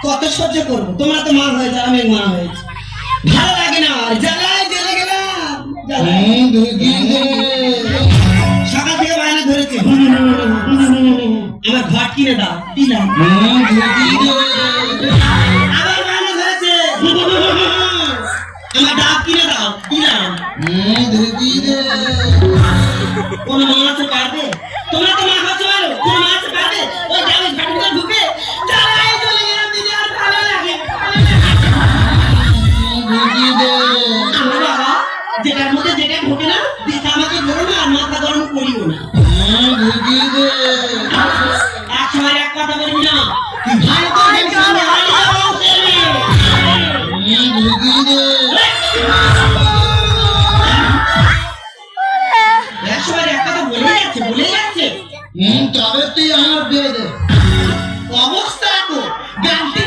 কত সহ্য করবো? তোমরা তো মা হয়ে যাও, আমি মা হয়েছি, ভালো লাগে না আর, জ্বালায় জ্বলে গেলাম। সকাল থেকে বায়না ধরেছে, আমার ঘট কিনে দাও, দিলাম। আবার বায়না ধরেছে, আমার ডাব কিনে দাও, দিলাম। কোন মা আছে পারবে? তোমরা তো মা হচ্ছে পারো, কোন মা আছে পারবে? ওই ডাবের ঘাটুটা ঢুকে জ্বালায় জ্বলে গেলাম দিদি, আর ভালো লাগে। আমার বাবা যেটার মধ্যে যেটা ঢোকে না, দেখা আমাকে বলো না, আর মাথা গরম করিও না। এক সময় এক কথা বলবি না, তুই ভালো করে সামনে হারিয়ে যাবো। এক সময় এক কথা বলে যাচ্ছে। তবে তুই আমার দিয়ে দে অবস্থা তো গানটি